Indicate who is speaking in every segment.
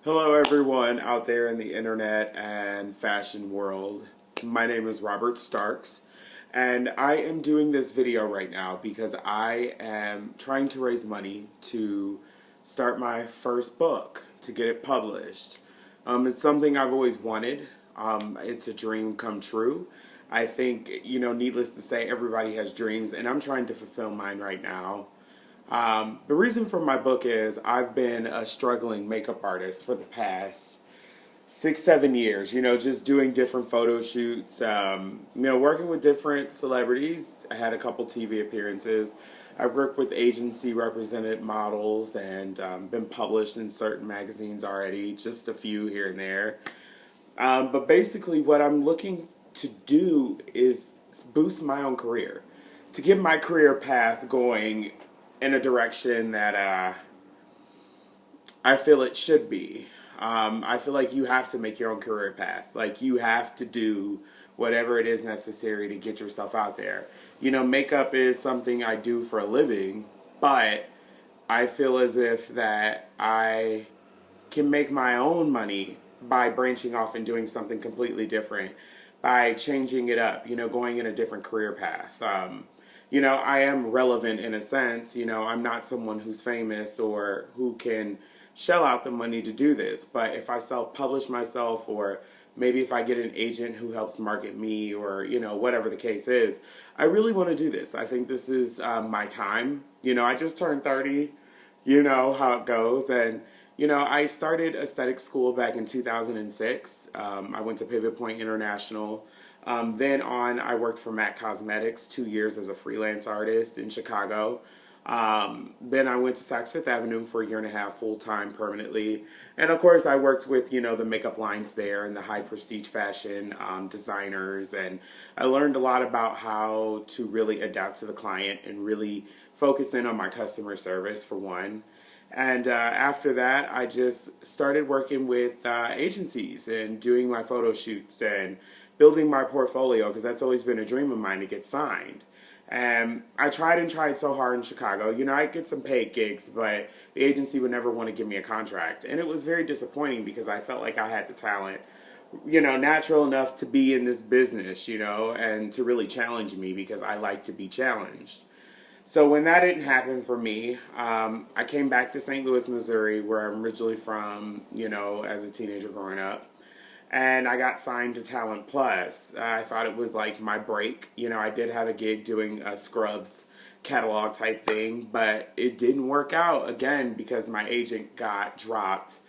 Speaker 1: Hello, everyone out there in the internet and fashion world. My name is Robert Starks, and I am doing this video right now because I am trying to raise money to start my first book, to get it published. It's something I've always wanted. It's a dream come true. I think, needless to say, everybody has dreams, and I'm trying to fulfill mine right now. The reason for my book is I've been a struggling makeup artist for the past 6, 7 years, just doing different photo shoots, working with different celebrities. I had a couple TV appearances. I've worked with agency represented models and been published in certain magazines already, just a few here and there. But basically what I'm looking to do is boost my own career, to get my career path going in a direction that I feel it should be. I feel like you have to make your own career path. Like, you have to do whatever it is necessary to get yourself out there. Makeup is something I do for a living, but I feel as if that I can make my own money by branching off and doing something completely different, by changing it up, going in a different career path. I am relevant in a sense. I'm not someone who's famous or who can shell out the money to do this. But if I self-publish myself, or maybe if I get an agent who helps market me, or, whatever the case is, I really want to do this. I think this is my time. I just turned 30. You know how it goes. And, I started aesthetic school back in 2006. I went to Pivot Point International. Then on, I worked for MAC Cosmetics 2 years as a freelance artist in Chicago. Then I went to Saks Fifth Avenue for a year and a half full-time permanently. And of course I worked with, the makeup lines there and the high prestige fashion designers. And I learned a lot about how to really adapt to the client and really focus in on my customer service, for one. And after that, I just started working with agencies and doing my photo shoots and building my portfolio, because that's always been a dream of mine, to get signed. And I tried so hard in Chicago. I'd get some paid gigs, but the agency would never want to give me a contract. And it was very disappointing because I felt like I had the talent, natural enough to be in this business, and to really challenge me, because I like to be challenged. So when that didn't happen for me, I came back to St. Louis, Missouri, where I'm originally from, as a teenager growing up. And I got signed to Talent Plus. I thought it was like my break. I did have a gig doing a Scrubs catalog type thing, but it didn't work out, again, because my agent got dropped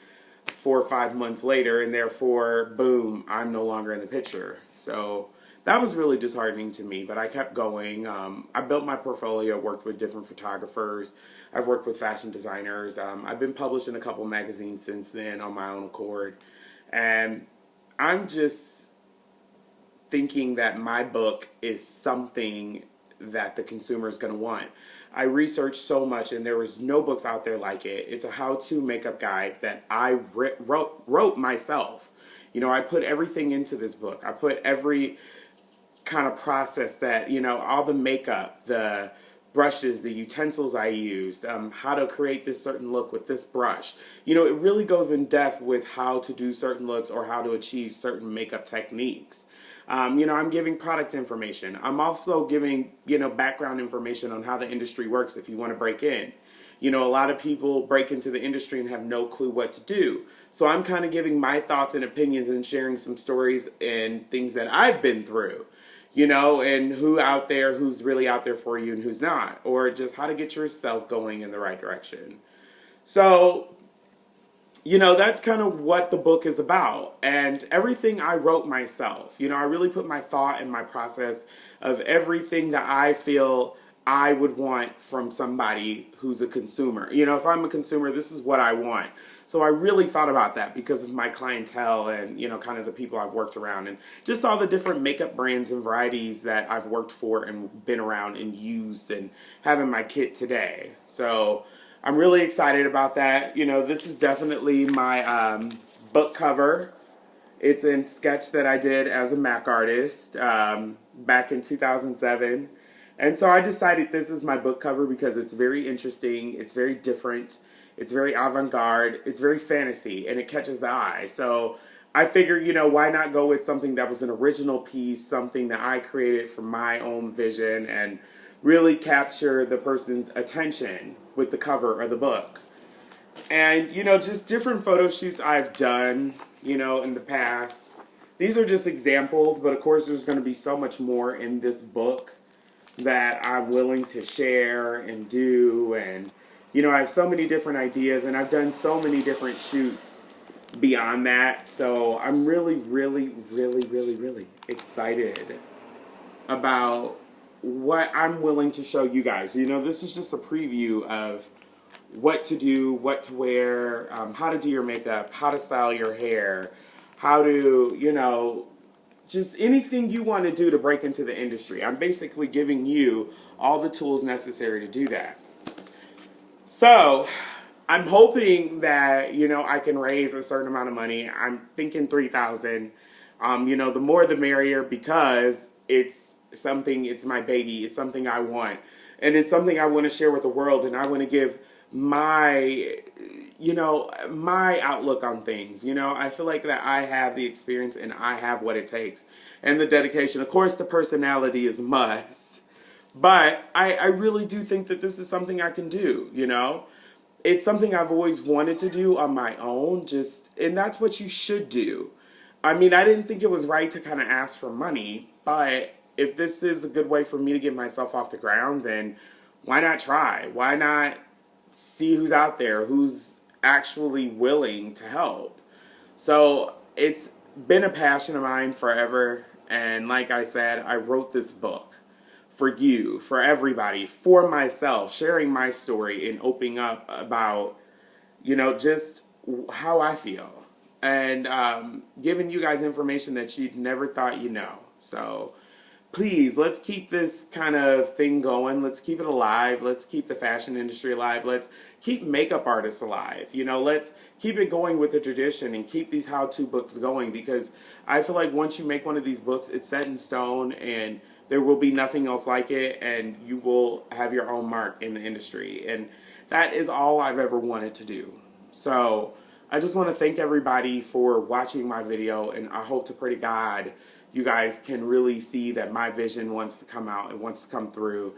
Speaker 1: 4 or 5 months later, and therefore, boom, I'm no longer in the picture. So that was really disheartening to me, but I kept going. I built my portfolio, worked with different photographers. I've worked with fashion designers. I've been published in a couple magazines since then on my own accord. And I'm just thinking that my book is something that the consumer is going to want. I researched so much, and there was no books out there like it. It's a how-to makeup guide that I wrote myself. I put everything into this book. I put every kind of process that, all the makeup, the brushes, the utensils I used, how to create this certain look with this brush. It really goes in depth with how to do certain looks or how to achieve certain makeup techniques. I'm giving product information. I'm also giving, background information on how the industry works if you want to break in. A lot of people break into the industry and have no clue what to do. So I'm kind of giving my thoughts and opinions and sharing some stories and things that I've been through. And who's really out there for you and who's not, or just how to get yourself going in the right direction. So, that's kind of what the book is about. And everything I wrote myself, I really put my thought and my process of everything that I feel I would want from somebody who's a consumer. If I'm a consumer, this is what I want. So I really thought about that because of my clientele and, kind of the people I've worked around and just all the different makeup brands and varieties that I've worked for and been around and used and have in my kit today. So I'm really excited about that. This is definitely my book cover. It's in sketch that I did as a MAC artist back in 2007. And so I decided this is my book cover because it's very interesting, it's very different, It's very avant-garde. It's very fantasy, and it catches the eye. So I figured, why not go with something that was an original piece, something that I created from my own vision, and really capture the person's attention with the cover of the book. And, just different photo shoots I've done, in the past. These are just examples, but of course there's going to be so much more in this book that I'm willing to share and do. And, I have so many different ideas, and I've done so many different shoots beyond that. So I'm really, really, really, really, really excited about what I'm willing to show you guys. This is just a preview of what to do, what to wear, how to do your makeup, how to style your hair, how to, just anything you want to do to break into the industry. I'm basically giving you all the tools necessary to do that. So, I'm hoping that, I can raise a certain amount of money. I'm thinking $3,000. The more the merrier, because it's my baby. It's something I want. And it's something I want to share with the world, and I want to give my outlook on things. I feel like that I have the experience and I have what it takes. And the dedication. Of course, the personality is a must. But I really do think that this is something I can do, It's something I've always wanted to do on my own, and that's what you should do. I mean, I didn't think it was right to kind of ask for money, but if this is a good way for me to get myself off the ground, then why not try? Why not see who's out there, who's actually willing to help? So it's been a passion of mine forever, and like I said, I wrote this book for you, for everybody, for myself, sharing my story and opening up about, just how I feel, and giving you guys information that you'd never thought you know. So please, let's keep this kind of thing going. Let's keep it alive. Let's keep the fashion industry alive. Let's keep makeup artists alive. Let's keep it going with the tradition and keep these how-to books going, because I feel like once you make one of these books, it's set in stone, and there will be nothing else like it, and you will have your own mark in the industry. And that is all I've ever wanted to do. So I just want to thank everybody for watching my video, and I hope to pray to God you guys can really see that my vision wants to come out and wants to come through.